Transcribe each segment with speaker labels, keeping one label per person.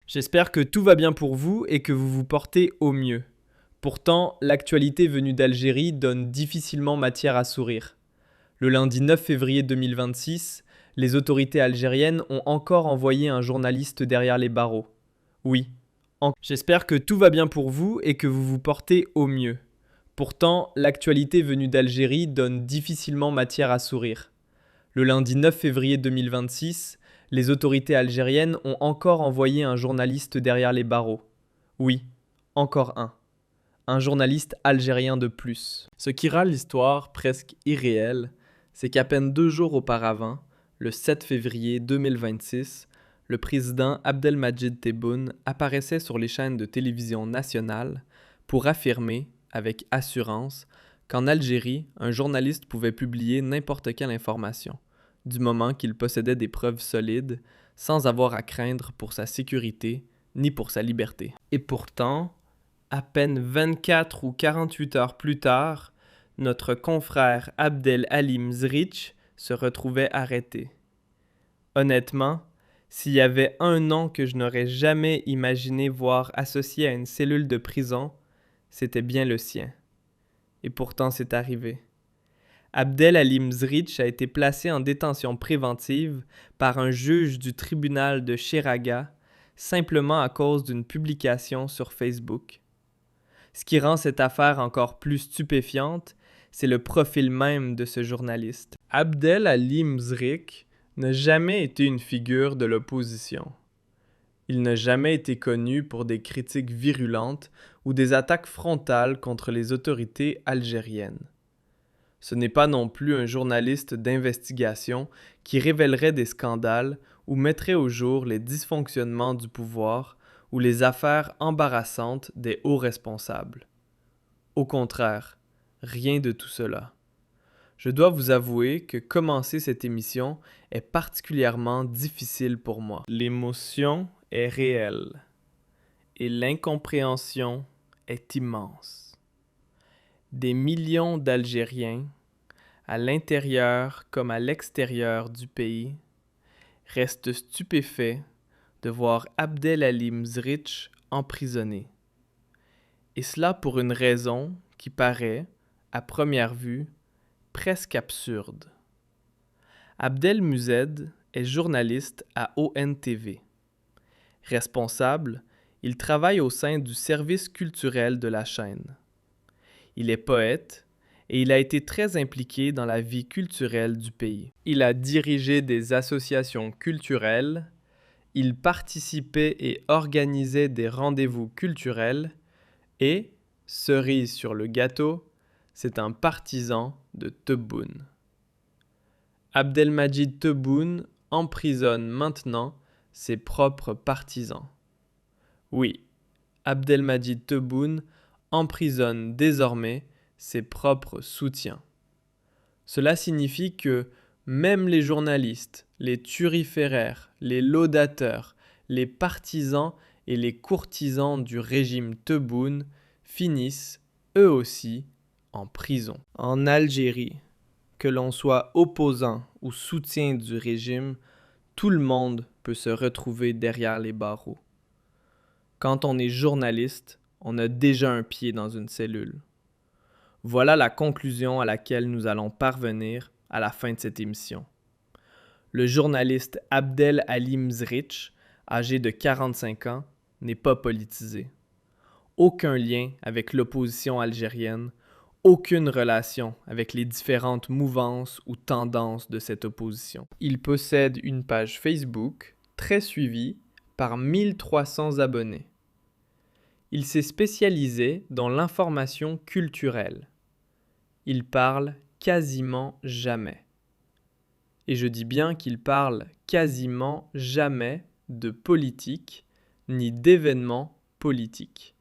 Speaker 1: J'espère que tout va bien pour vous et que vous vous portez au mieux. Pourtant, l'actualité venue d'Algérie donne difficilement matière à sourire. Le lundi 9 février 2026, les autorités algériennes ont encore envoyé un journaliste derrière les barreaux. Oui. J'espère que tout va bien pour vous et que vous vous portez au mieux. Pourtant, l'actualité venue d'Algérie donne difficilement matière à sourire. Le lundi 9 février 2026, les autorités algériennes ont encore envoyé un journaliste derrière les barreaux. Oui, encore un. Un journaliste algérien de plus. Ce qui rend l'histoire presque irréelle, c'est qu'à peine 2 jours auparavant, le 7 février 2026, le président Abdelmadjid Tebboune apparaissait sur les chaînes de télévision nationales pour affirmer, avec assurance, qu'en Algérie, un journaliste pouvait publier n'importe quelle information, du moment qu'il possédait des preuves solides, sans avoir à craindre pour sa sécurité ni pour sa liberté. Et pourtant, à peine 24 ou 48 heures plus tard, notre confrère Abdel Halim Zrich se retrouvait arrêté. Honnêtement, s'il y avait un nom que je n'aurais jamais imaginé voir associé à une cellule de prison, c'était bien le sien. Et pourtant c'est arrivé. Abdel Halim Zrich a été placé en détention préventive par un juge du tribunal de Cheraga simplement à cause d'une publication sur Facebook. Ce qui rend cette affaire encore plus stupéfiante, c'est le profil même de ce journaliste. Abdel Halim Zrich n'a jamais été une figure de l'opposition. Il n'a jamais été connu pour des critiques virulentes ou des attaques frontales contre les autorités algériennes. Ce n'est pas non plus un journaliste d'investigation qui révélerait des scandales ou mettrait au jour les dysfonctionnements du pouvoir ou les affaires embarrassantes des hauts responsables. Au contraire, rien de tout cela. Je dois vous avouer que commencer cette émission est particulièrement difficile pour moi. L'émotion est réelle et l'incompréhension est immense. Des millions d'Algériens, à l'intérieur comme à l'extérieur du pays, restent stupéfaits de voir Abdel Halim Zrich emprisonné. Et cela pour une raison qui paraît, à première vue, presque absurde. Abdel Muzed est journaliste à ONTV. Responsable, il travaille au sein du service culturel de la chaîne. Il est poète et il a été très impliqué dans la vie culturelle du pays. Il a dirigé des associations culturelles, il participait et organisait des rendez-vous culturels et, cerise sur le gâteau, c'est un partisan de Tebboune. Abdelmadjid Tebboune emprisonne maintenant ses propres partisans. Oui, Abdelmadjid Tebboune emprisonne désormais ses propres soutiens. Cela signifie que même les journalistes, les turiféraires, les laudateurs, les partisans et les courtisans du régime Tebboune finissent, eux aussi, en prison. En Algérie, que l'on soit opposant ou soutien du régime, tout le monde peut se retrouver derrière les barreaux. Quand on est journaliste, on a déjà un pied dans une cellule. Voilà la conclusion à laquelle nous allons parvenir à la fin de cette émission. Le journaliste Abdel Halim Zrich, âgé de 45 ans, n'est pas politisé. Aucun lien avec l'opposition algérienne, aucune relation avec les différentes mouvances ou tendances de cette opposition. Il possède une page Facebook très suivie par 1300 abonnés. Il s'est spécialisé dans l'information culturelle. Il parle quasiment jamais. Et je dis bien qu'il parle quasiment jamais de politique ni d'événements politiques.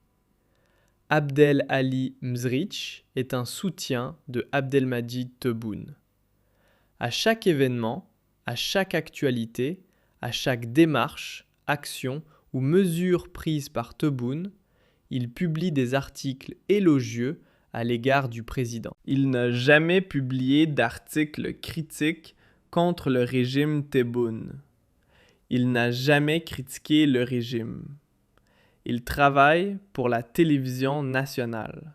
Speaker 1: Abdel Halim Zrich est un soutien de Abdelmadjid Tebboune. À chaque événement, à chaque actualité, à chaque démarche, action ou mesure prise par Tebboune, il publie des articles élogieux à l'égard du président. Il n'a jamais publié d'articles critiques contre le régime Tebboune. Il n'a jamais critiqué le régime. Il travaille pour la télévision nationale.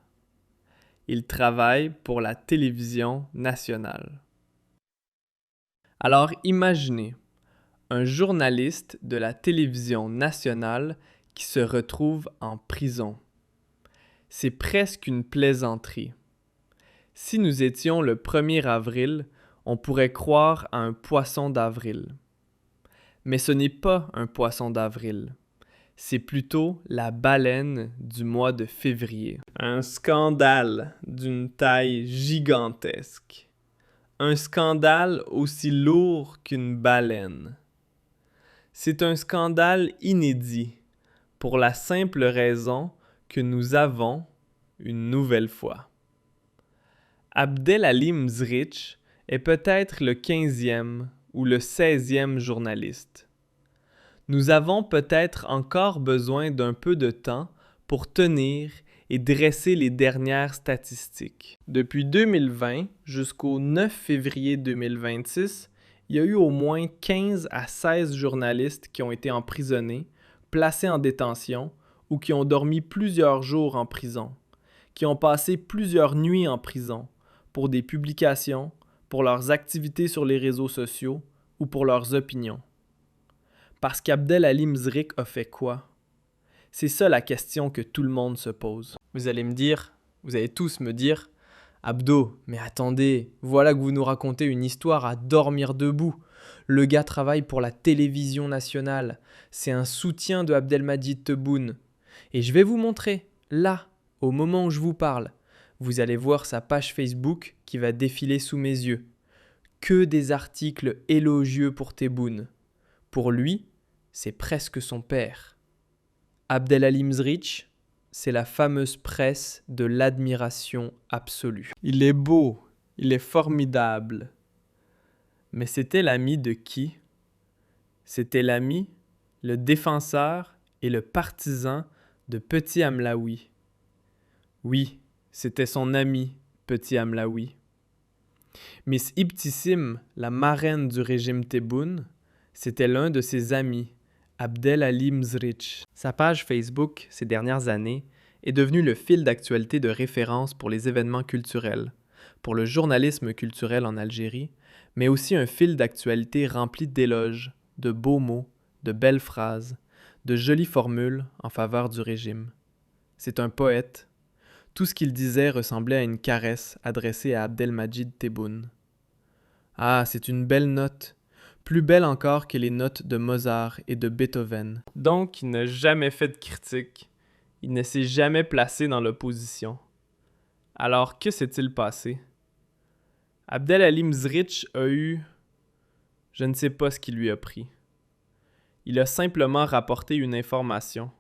Speaker 1: Il travaille pour la télévision nationale. Alors imaginez un journaliste de la télévision nationale qui se retrouve en prison. C'est presque une plaisanterie. Si nous étions le 1er avril, on pourrait croire à un poisson d'avril. Mais ce n'est pas un poisson d'avril. C'est plutôt la baleine du mois de février. Un scandale d'une taille gigantesque. Un scandale aussi lourd qu'une baleine. C'est un scandale inédit, pour la simple raison que nous avons, une nouvelle fois. Abdelalim Mzrich est peut-être le 15e ou le 16e journaliste. Nous avons peut-être encore besoin d'un peu de temps pour tenir et dresser les dernières statistiques. Depuis 2020 jusqu'au 9 février 2026, il y a eu au moins 15 à 16 journalistes qui ont été emprisonnés, placés en détention ou qui ont dormi plusieurs jours en prison, qui ont passé plusieurs nuits en prison pour des publications, pour leurs activités sur les réseaux sociaux ou pour leurs opinions. Parce qu'Abdelalim Mzrich a fait quoi? C'est ça la question que tout le monde se pose. Vous allez tous me dire, Abdo, mais attendez, voilà que vous nous racontez une histoire à dormir debout. Le gars travaille pour la télévision nationale. C'est un soutien de Abdelmadjid Tebboune. Et je vais vous montrer, là, au moment où je vous parle. Vous allez voir sa page Facebook qui va défiler sous mes yeux. Que des articles élogieux pour Tebboune. Pour lui, c'est presque son père. Abdelalim Mzrich, c'est la fameuse presse de l'admiration absolue. Il est beau, il est formidable. Mais c'était l'ami de qui? C'était l'ami, le défenseur et le partisan de Petit Amlaoui. Oui, c'était son ami, Petit Amlaoui. Miss Ibtissim, la marraine du régime Tebboune, c'était l'un de ses amis, Abdelalim Mzrich. Sa page Facebook, ces dernières années, est devenue le fil d'actualité de référence pour les événements culturels, pour le journalisme culturel en Algérie, mais aussi un fil d'actualité rempli d'éloges, de beaux mots, de belles phrases, de jolies formules en faveur du régime. C'est un poète. Tout ce qu'il disait ressemblait à une caresse adressée à Abdelmadjid Tebboune. Ah, c'est une belle note, plus belle encore que les notes de Mozart et de Beethoven. Donc, il n'a jamais fait de critique. Il ne s'est jamais placé dans l'opposition. Alors, que s'est-il passé? Abdelalim Mzrich a eu... Je ne sais pas ce qui lui a pris. Il a simplement rapporté une information.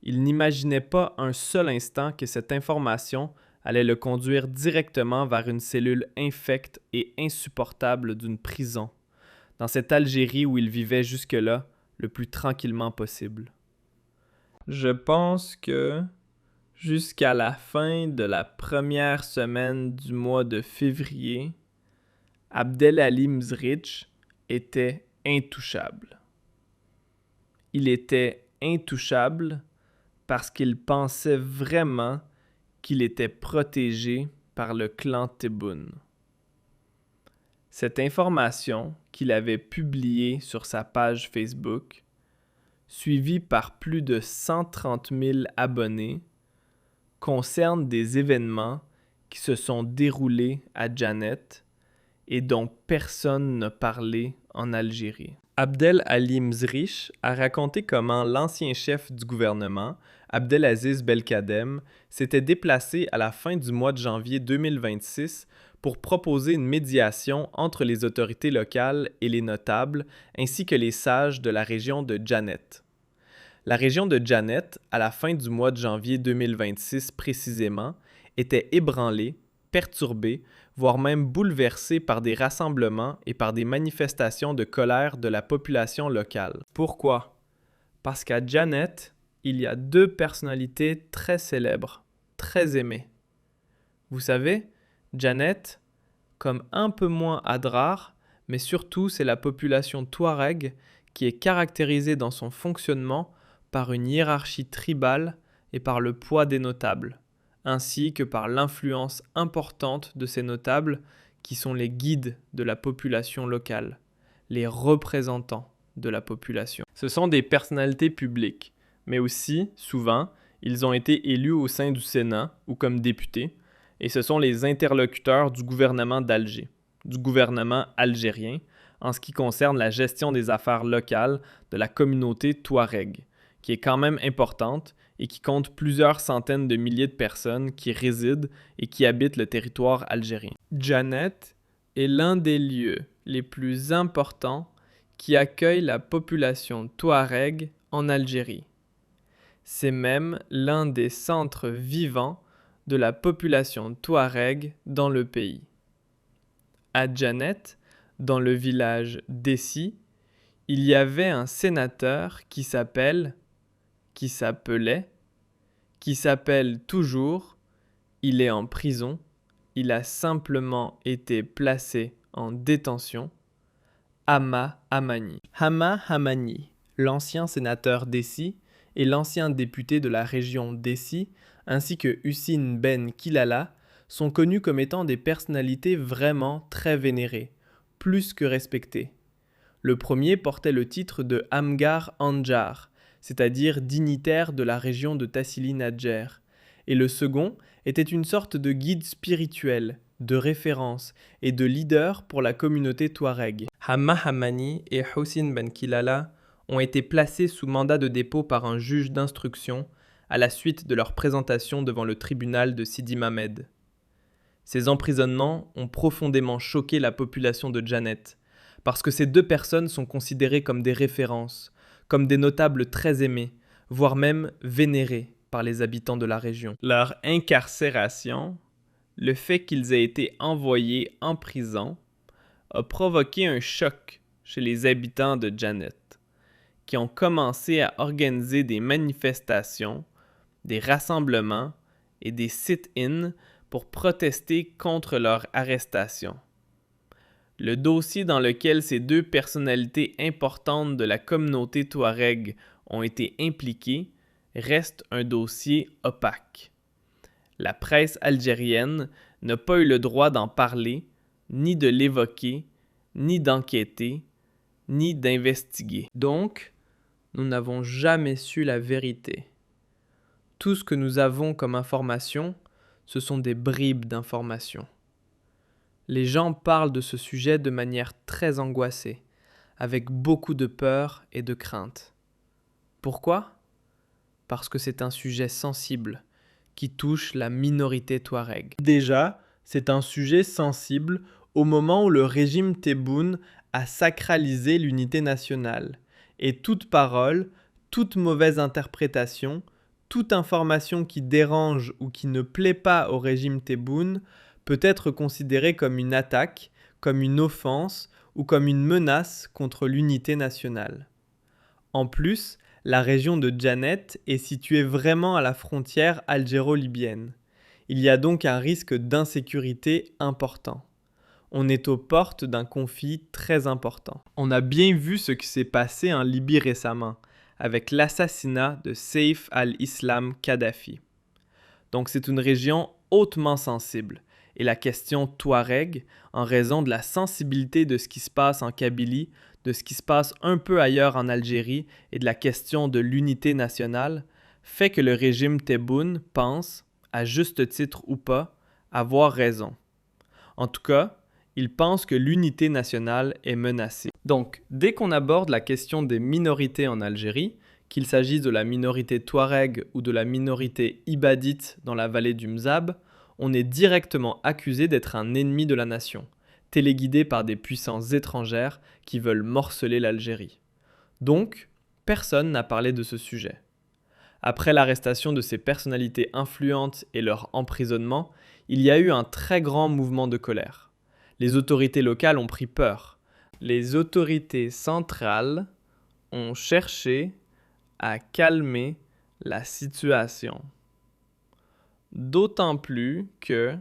Speaker 1: Il n'imaginait pas un seul instant que cette information allait le conduire directement vers une cellule infecte et insupportable d'une prison, dans cette Algérie où il vivait jusque-là le plus tranquillement possible. Je pense que jusqu'à la fin de la première semaine du mois de février, Abdelalim Mzrich était intouchable. Il était intouchable parce qu'il pensait vraiment qu'il était protégé par le clan Tebboune. Cette information qu'il avait publiée sur sa page Facebook, suivie par plus de 130 000 abonnés, concerne des événements qui se sont déroulés à Djanet et dont personne n'a parlé en Algérie. Abdelalim Mzrich a raconté comment l'ancien chef du gouvernement, Abdelaziz Belkadem, s'était déplacé à la fin du mois de janvier 2026 pour proposer une médiation entre les autorités locales et les notables, ainsi que les sages de la région de Djanet. La région de Djanet, à la fin du mois de janvier 2026 précisément, était ébranlée, perturbée, voire même bouleversée par des rassemblements et par des manifestations de colère de la population locale. Pourquoi? Parce qu'à Djanet, il y a deux personnalités très célèbres, très aimées. Vous savez, Djanet, comme un peu moins Adrar, mais surtout c'est la population touareg qui est caractérisé dans son fonctionnement par une hiérarchie tribale et par le poids des notables, ainsi que par l'influence importante de ces notables qui sont les guides de la population locale, les représentants de la population. Ce sont des personnalités publiques, mais aussi, souvent, ils ont été élus au sein du Sénat ou comme députés, et ce sont les interlocuteurs du gouvernement d'Alger, du gouvernement algérien, en ce qui concerne la gestion des affaires locales de la communauté Touareg, qui est quand même importante et qui compte plusieurs centaines de milliers de personnes qui résident et qui habitent le territoire algérien. Djanet est l'un des lieux les plus importants qui accueillent la population Touareg en Algérie. C'est même l'un des centres vivants de la population Touareg dans le pays. À Djanet, dans le village d'Essi, il y avait un sénateur qui s'appelle toujours, il est en prison, il a simplement été placé en détention, Hama Hamani. Hama Hamani, l'ancien sénateur d'Essi et l'ancien député de la région d'Essi, ainsi que Hussein Ben Kilala, sont connus comme étant des personnalités vraiment très vénérées, plus que respectées. Le premier portait le titre de Amgar Anjar, c'est-à-dire dignitaire de la région de Tassili-Nadjer, et le second était une sorte de guide spirituel, de référence et de leader pour la communauté Touareg. Hama Hamani et Hussein Ben Kilala ont été placés sous mandat de dépôt par un juge d'instruction à la suite de leur présentation devant le tribunal de Sidi Mamed. Ces emprisonnements ont profondément choqué la population de Djanet, parce que ces deux personnes sont considérées comme des références, comme des notables très aimés, voire même vénérés par les habitants de la région. Leur incarcération, le fait qu'ils aient été envoyés en prison, a provoqué un choc chez les habitants de Djanet, qui ont commencé à organiser des manifestations, des rassemblements et des sit-ins pour protester contre leur arrestation. Le dossier dans lequel ces deux personnalités importantes de la communauté Touareg ont été impliquées reste un dossier opaque. La presse algérienne n'a pas eu le droit d'en parler, ni de l'évoquer, ni d'enquêter, ni d'investiguer. Donc, nous n'avons jamais su la vérité. Tout ce que nous avons comme information, ce sont des bribes d'informations. Les gens parlent de ce sujet de manière très angoissée, avec beaucoup de peur et de crainte. Pourquoi ? Parce que c'est un sujet sensible, qui touche la minorité touareg. Déjà, c'est un sujet sensible au moment où le régime Tebboune a sacralisé l'unité nationale, et toute parole, toute mauvaise interprétation, toute information qui dérange ou qui ne plaît pas au régime Tebboune peut être considérée comme une attaque, comme une offense ou comme une menace contre l'unité nationale. En plus, la région de Djanet est située vraiment à la frontière algéro-libyenne. Il y a donc un risque d'insécurité important. On est aux portes d'un conflit très important. On a bien vu ce qui s'est passé en Libye récemment, avec l'assassinat de Saif al-Islam Kadhafi. Donc c'est une région hautement sensible, et la question Touareg, en raison de la sensibilité de ce qui se passe en Kabylie, de ce qui se passe un peu ailleurs en Algérie et de la question de l'unité nationale, fait que le régime Tebboune pense, à juste titre ou pas, avoir raison. En tout cas, il pense que l'unité nationale est menacée. Donc, dès qu'on aborde la question des minorités en Algérie, qu'il s'agisse de la minorité Touareg ou de la minorité ibadite dans la vallée du Mzab, on est directement accusé d'être un ennemi de la nation, téléguidé par des puissances étrangères qui veulent morceler l'Algérie. Donc, personne n'a parlé de ce sujet. Après l'arrestation de ces personnalités influentes et leur emprisonnement, il y a eu un très grand mouvement de colère. Les autorités locales ont pris peur. Les autorités centrales ont cherché à calmer la situation. D'autant plus que,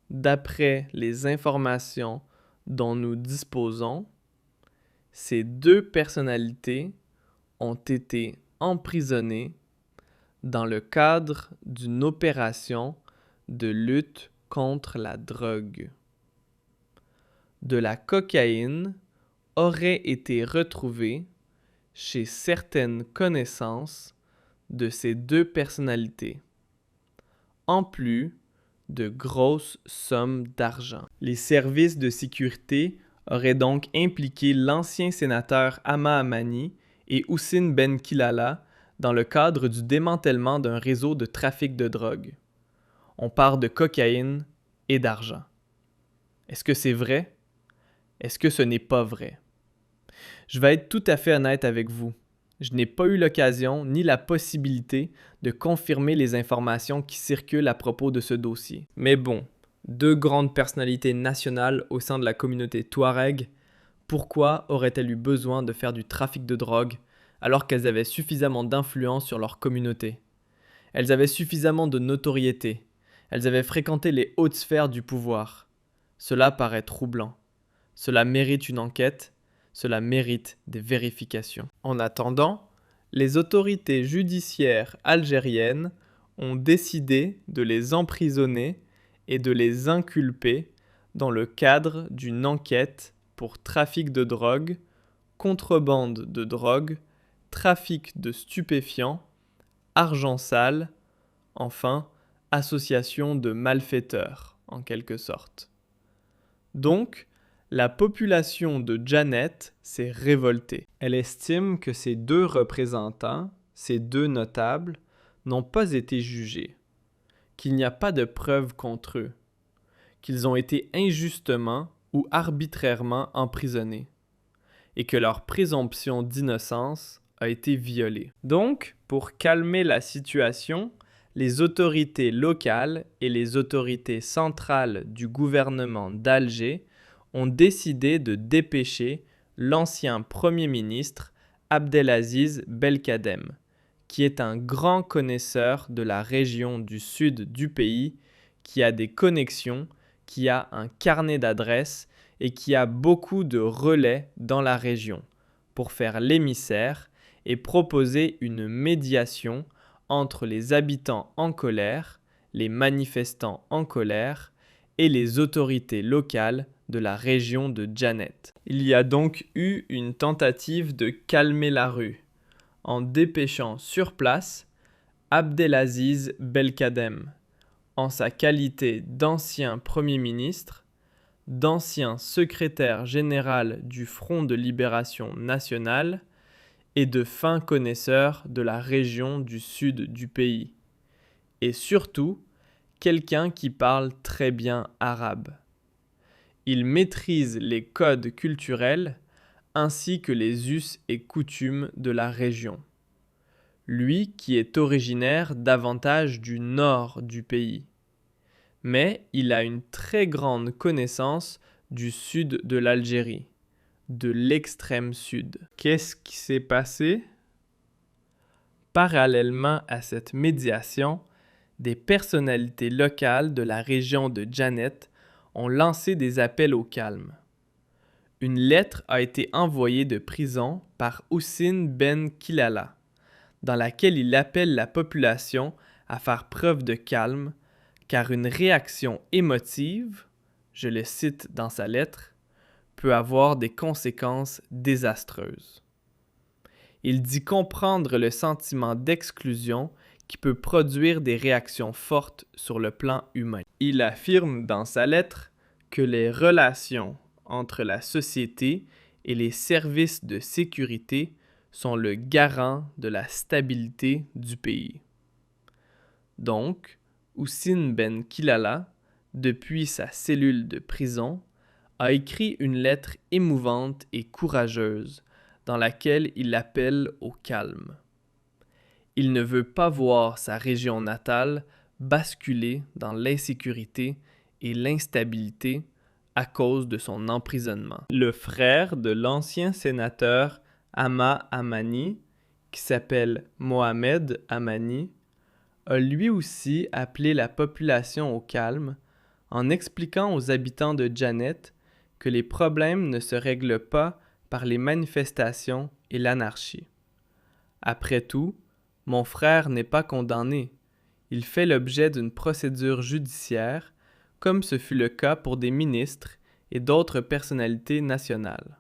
Speaker 1: d'après les informations dont nous disposons, Ces deux personnalités ont été emprisonnées dans le cadre d'une opération de lutte contre la drogue. De la cocaïne aurait été retrouvée chez certaines connaissances de ces deux personnalités, en plus de grosses sommes d'argent. Les services de sécurité auraient donc impliqué l'ancien sénateur Hama Amani et Houssine Ben Kilala dans le cadre du démantèlement d'un réseau de trafic de drogue. On parle de cocaïne et d'argent. Est-ce que c'est vrai? Est-ce que ce n'est pas vrai? Je vais être tout à fait honnête avec vous. Je n'ai pas eu l'occasion ni la possibilité de confirmer les informations qui circulent à propos de ce dossier. Mais bon, deux grandes personnalités nationales au sein de la communauté Touareg, pourquoi auraient-elles eu besoin de faire du trafic de drogue alors qu'elles avaient suffisamment d'influence sur leur communauté? Elles avaient suffisamment de notoriété. Elles avaient fréquenté les hautes sphères du pouvoir. Cela paraît troublant. Cela mérite une enquête. Cela mérite des vérifications. En attendant, les autorités judiciaires algériennes ont décidé de les emprisonner et de les inculper dans le cadre d'une enquête pour trafic de drogue, contrebande de drogue, trafic de stupéfiants, argent sale, enfin, association de malfaiteurs, en quelque sorte. Donc, la population de Djanet s'est révoltée. Elle estime que ces deux représentants, ces deux notables, n'ont pas été jugés, qu'il n'y a pas de preuves contre eux, qu'ils ont été injustement ou arbitrairement emprisonnés, et que leur présomption d'innocence a été violée. Donc, pour calmer la situation, les autorités locales et les autorités centrales du gouvernement d'Alger ont décidé de dépêcher l'ancien Premier ministre Abdelaziz Belkadem, qui est un grand connaisseur de la région du sud du pays, qui a des connexions, qui a un carnet d'adresses et qui a beaucoup de relais dans la région, pour faire l'émissaire et proposer une médiation entre les habitants en colère, les manifestants en colère et les autorités locales de la région de Djanet. Il y a donc eu une tentative de calmer la rue, en dépêchant sur place Abdelaziz Belkadem, en sa qualité d'ancien Premier ministre, d'ancien secrétaire général du Front de Libération Nationale et de fin connaisseur de la région du sud du pays, et surtout quelqu'un qui parle très bien arabe. Il maîtrise les codes culturels ainsi que les us et coutumes de la région. Lui qui est originaire davantage du nord du pays. Mais il a une très grande connaissance du sud de l'Algérie, de l'extrême sud. Qu'est-ce qui s'est passé? Parallèlement à cette médiation, des personnalités locales de la région de Djanet ont lancé des appels au calme. Une lettre a été envoyée de prison par Houssine Ben Kilala, dans laquelle il appelle la population à faire preuve de calme, car une réaction émotive, je le cite dans sa lettre, peut avoir des conséquences désastreuses. Il dit comprendre le sentiment d'exclusion qui peut produire des réactions fortes sur le plan humain. Il affirme dans sa lettre que les relations entre la société et les services de sécurité sont le garant de la stabilité du pays. Donc, Houssine Ben Kilala, depuis sa cellule de prison, a écrit une lettre émouvante et courageuse dans laquelle il appelle au calme. Il ne veut pas voir sa région natale basculer dans l'insécurité et l'instabilité à cause de son emprisonnement. Le frère de l'ancien sénateur Hama Amani, qui s'appelle Mohamed Amani, a lui aussi appelé la population au calme en expliquant aux habitants de Djanet que les problèmes ne se règlent pas par les manifestations et l'anarchie. Après tout, mon frère n'est pas condamné. Il fait l'objet d'une procédure judiciaire, comme ce fut le cas pour des ministres et d'autres personnalités nationales.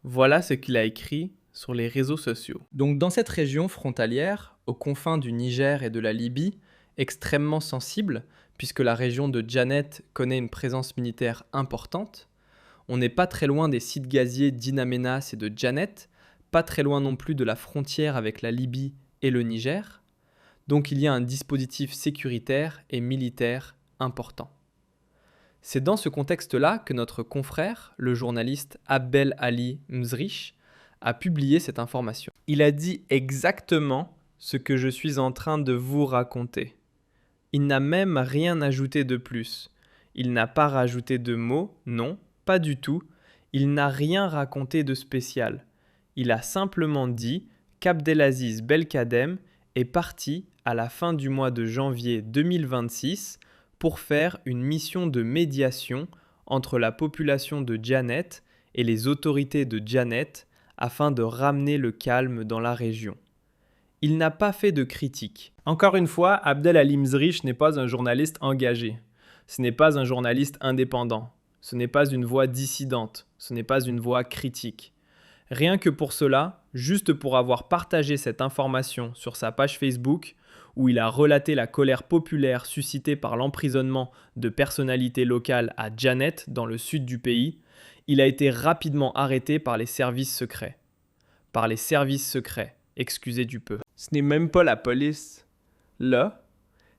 Speaker 1: Voilà ce qu'il a écrit sur les réseaux sociaux. Donc dans cette région frontalière, aux confins du Niger et de la Libye, extrêmement sensible, puisque la région de Djanet connaît une présence militaire importante, on n'est pas très loin des sites gaziers d'In Amenas et de Djanet, pas très loin non plus de la frontière avec la Libye et le Niger, donc il y a un dispositif sécuritaire et militaire important. C'est dans ce contexte-là que notre confrère, le journaliste Abdel Ali Mzrich, a publié cette information. Il a dit exactement ce que je suis en train de vous raconter. Il n'a même rien ajouté de plus. Il n'a pas rajouté de mots, non, pas du tout. Il n'a rien raconté de spécial. Il a simplement dit qu'Abdelaziz Belkadem est parti à la fin du mois de janvier 2026 pour faire une mission de médiation entre la population de Djanet et les autorités de Djanet afin de ramener le calme dans la région. Il n'a pas fait de critique. Encore une fois, Abdel Ali Mzrich n'est pas un journaliste engagé. Ce n'est pas un journaliste indépendant. Ce n'est pas une voix dissidente. Ce n'est pas une voix critique. Rien que pour cela, juste pour avoir partagé cette information sur sa page Facebook, où il a relaté la colère populaire suscitée par l'emprisonnement de personnalités locales à Djanet, dans le sud du pays, il a été rapidement arrêté par les services secrets. Par les services secrets, excusez du peu. Ce n'est même pas la police. Là,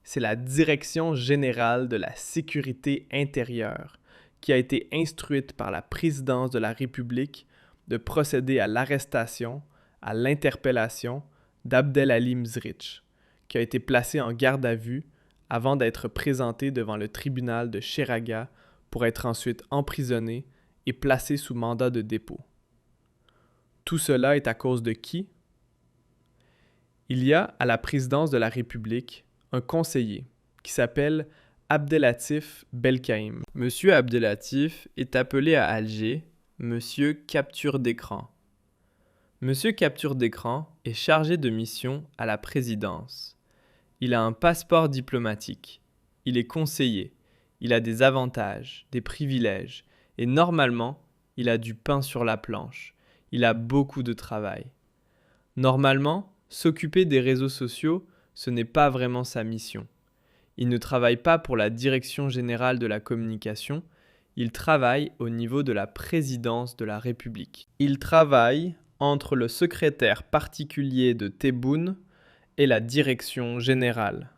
Speaker 1: c'est la Direction générale de la sécurité intérieure qui a été instruite par la présidence de la République de procéder à l'arrestation, à l'interpellation d'Abdel Ali Mzrich, qui a été placé en garde à vue avant d'être présenté devant le tribunal de Cheraga pour être ensuite emprisonné et placé sous mandat de dépôt. Tout cela est à cause de qui? Il y a à la présidence de la République un conseiller qui s'appelle Abdelatif Belkaïm. Monsieur Abdelatif est appelé à Alger Monsieur Capture d'écran. Monsieur Capture d'écran est chargé de mission à la présidence. Il a un passeport diplomatique. Il est conseiller. Il a des avantages, des privilèges. Et normalement, il a du pain sur la planche. Il a beaucoup de travail. Normalement, s'occuper des réseaux sociaux, ce n'est pas vraiment sa mission. Il ne travaille pas pour la Direction générale de la communication. Il travaille au niveau de la présidence de la République. Il travaille entre le secrétaire particulier de Tebboune et la direction générale.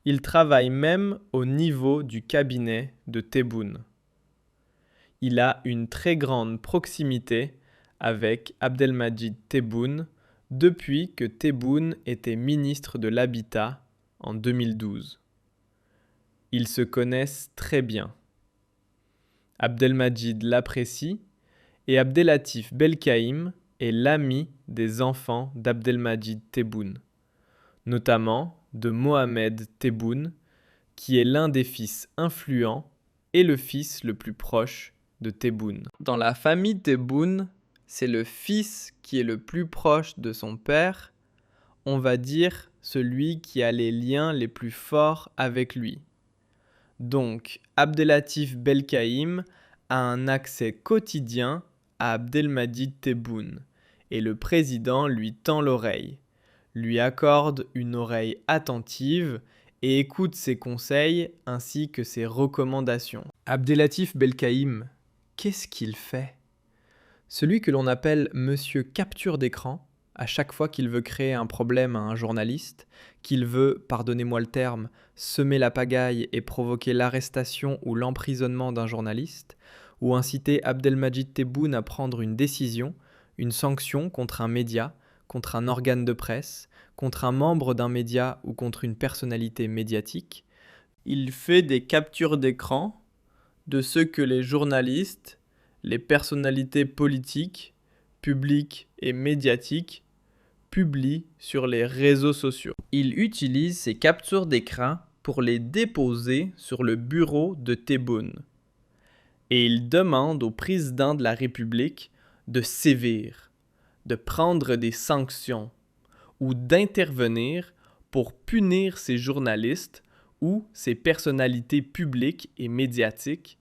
Speaker 1: Il travaille même au niveau du cabinet de Tebboune. Il a une très grande proximité avec Abdelmadjid Tebboune depuis que Tebboune était ministre de l'Habitat en 2012. Ils se connaissent très bien. Abdelmadjid l'apprécie et Abdelatif Belkaïm est l'ami des enfants d'Abdelmadjid Tebboune, notamment de Mohamed Tebboune, qui est l'un des fils influents et le fils le plus proche de Tebboune. Dans la famille Tebboune, c'est le fils qui est le plus proche de son père, on va dire celui qui a les liens les plus forts avec lui. Donc, Abdelatif Belkaïm a un accès quotidien à Abdelmadjid Tebboune et le président lui tend l'oreille, lui accorde une oreille attentive et écoute ses conseils ainsi que ses recommandations. Abdelatif Belkaïm, qu'est-ce qu'il fait? Celui que l'on appelle Monsieur Capture d'écran, à chaque fois qu'il veut créer un problème à un journaliste, qu'il veut, pardonnez-moi le terme, semer la pagaille et provoquer l'arrestation ou l'emprisonnement d'un journaliste, ou inciter Abdelmadjid Tebboune à prendre une décision, une sanction contre un média, contre un organe de presse, contre un membre d'un média ou contre une personnalité médiatique, il fait des captures d'écran de ce que les journalistes, les personnalités politiques, publiques et médiatiques publient sur les réseaux sociaux. Il utilise ces captures d'écran pour les déposer sur le bureau de Tebboune. et il demande au président de la République de sévir, de prendre des sanctions ou d'intervenir pour punir ces journalistes ou ces personnalités publiques et médiatiques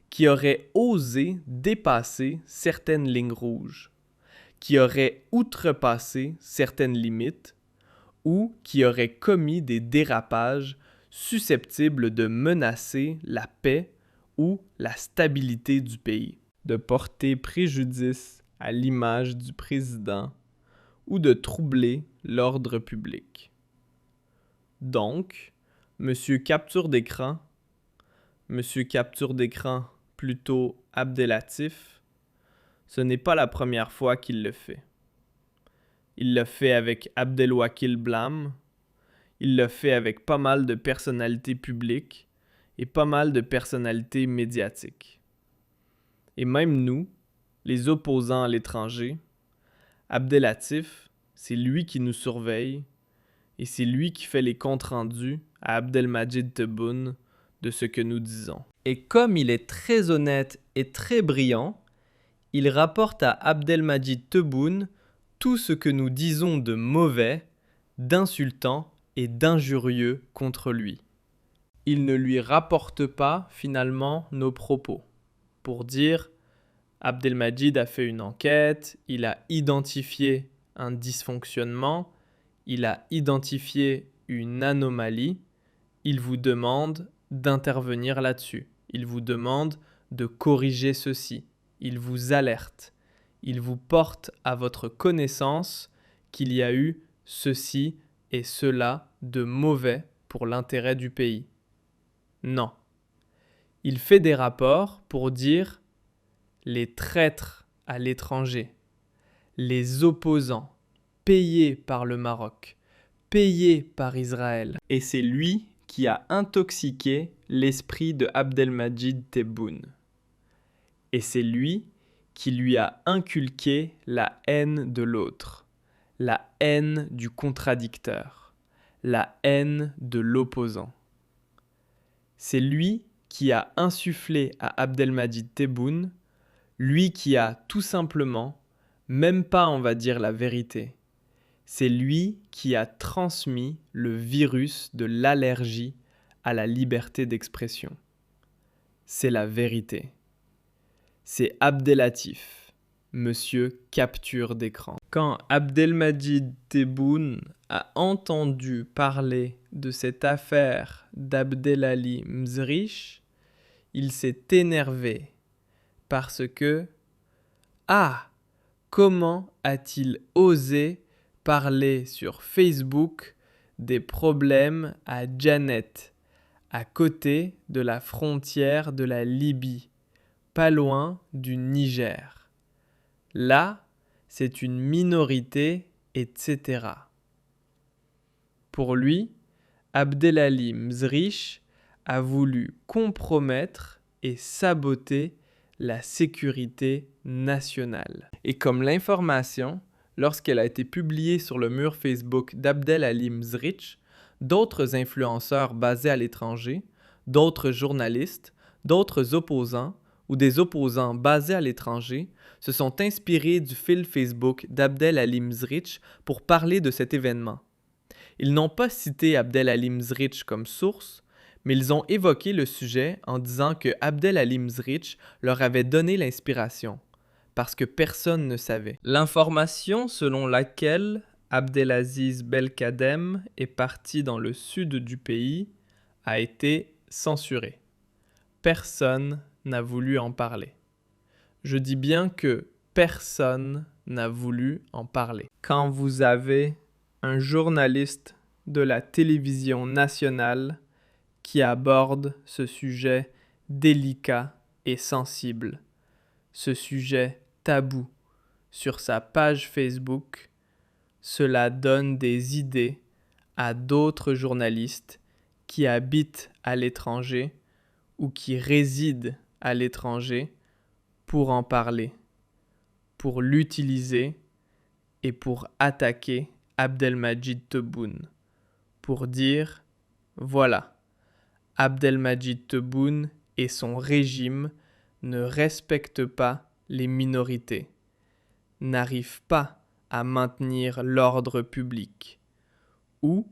Speaker 1: qui auraient osé dépasser certaines lignes rouges, qui auraient outrepassé certaines limites ou qui auraient commis des dérapages susceptibles de menacer la paix ou la stabilité du pays, de porter préjudice à l'image du président ou de troubler l'ordre public. Donc, Monsieur Capture d'écran plutôt Abdelatif, ce n'est pas la première fois qu'il le fait. Il l'a fait avec Abdelwakil Blam, il l'a fait avec pas mal de personnalités publiques et pas mal de personnalités médiatiques. Et même nous, les opposants à l'étranger, Abdelatif, c'est lui qui nous surveille et c'est lui qui fait les comptes rendus à Abdelmajid Tebboune de ce que nous disons. Et comme il est très honnête et très brillant, il rapporte à Abdelmajid Tebboune tout ce que nous disons de mauvais, d'insultant et d'injurieux contre lui. Il ne lui rapporte pas finalement nos propos pour dire Abdelmajid a fait une enquête, il a identifié un dysfonctionnement, il a identifié une anomalie, il vous demande d'intervenir là-dessus, il vous demande de corriger ceci, il vous alerte, il vous porte à votre connaissance qu'il y a eu ceci et cela de mauvais pour l'intérêt du pays. Non. Il fait des rapports pour dire les traîtres à l'étranger, les opposants, payés par le Maroc, payés par Israël. Et c'est lui qui a intoxiqué l'esprit de Abdelmajid Tebboune. Et c'est lui qui lui a inculqué la haine de l'autre, la haine du contradicteur, la haine de l'opposant. C'est lui qui a insufflé à Abdelmajid Tebboune, lui qui a tout simplement, même pas on va dire la vérité, c'est lui qui a transmis le virus de l'allergie à la liberté d'expression. C'est la vérité. C'est Abdelatif, monsieur capture d'écran. Quand Abdelmajid Tebboune a entendu parler de cette affaire d'Abdelali Mzrich, il s'est énervé parce que « Ah, comment a-t-il osé parler sur Facebook des problèmes à Djanet, à côté de la frontière de la Libye, pas loin du Niger. Là, c'est une minorité, etc. » Pour lui, Abdelali Mzrich a voulu compromettre et saboter la sécurité nationale. Et comme l'information, lorsqu'elle a été publiée sur le mur Facebook d'Abdelali Mzrich, d'autres influenceurs basés à l'étranger, d'autres journalistes, d'autres opposants ou des opposants basés à l'étranger se sont inspirés du fil Facebook d'Abdelali Mzrich pour parler de cet événement. Ils n'ont pas cité Abdelali Mzrich comme source, mais ils ont évoqué le sujet en disant que Abdelali Mzrich leur avait donné l'inspiration, parce que personne ne savait. L'information selon laquelle Abdelaziz Belkadem est parti dans le sud du pays a été censurée. Personne n'a voulu en parler. Je dis bien que personne n'a voulu en parler. Quand vous avez un journaliste de la télévision nationale qui aborde ce sujet délicat et sensible, ce sujet tabou sur sa page Facebook, cela donne des idées à d'autres journalistes qui habitent à l'étranger ou qui résident à l'étranger pour en parler, pour l'utiliser et pour attaquer Abdelmajid Tebboune, pour dire « Voilà, Abdelmajid Tebboune et son régime ne respectent pas les minorités, n'arrivent pas à maintenir l'ordre public ou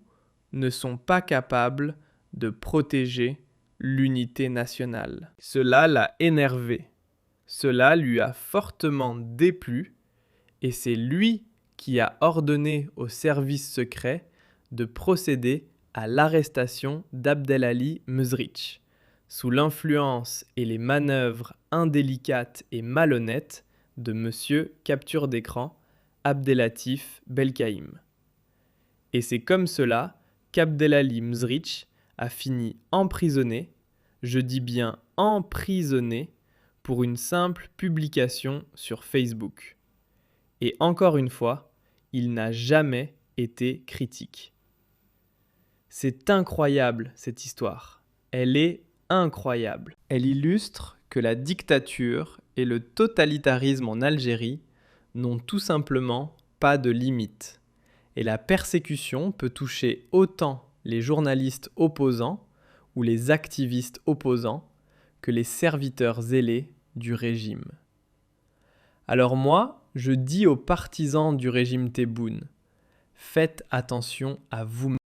Speaker 1: ne sont pas capables de protéger l'unité nationale. Cela l'a énervé, cela lui a fortement déplu et c'est lui qui a ordonné aux services secrets de procéder à l'arrestation d'Abdelali Mezrich, sous l'influence et les manœuvres indélicates et malhonnêtes de monsieur capture d'écran Abdelatif Belkaïm. Et c'est comme cela qu'Abdelali Mezrich a fini emprisonné, je dis bien emprisonné, pour une simple publication sur Facebook. Et encore une fois, il n'a jamais été critique. C'est incroyable cette histoire. Elle est incroyable. Elle illustre que la dictature et le totalitarisme en Algérie n'ont tout simplement pas de limite. Et la persécution peut toucher autant les journalistes opposants ou les activistes opposants que les serviteurs zélés du régime. Alors moi, je dis aux partisans du régime Tebboune, faites attention à vous-même.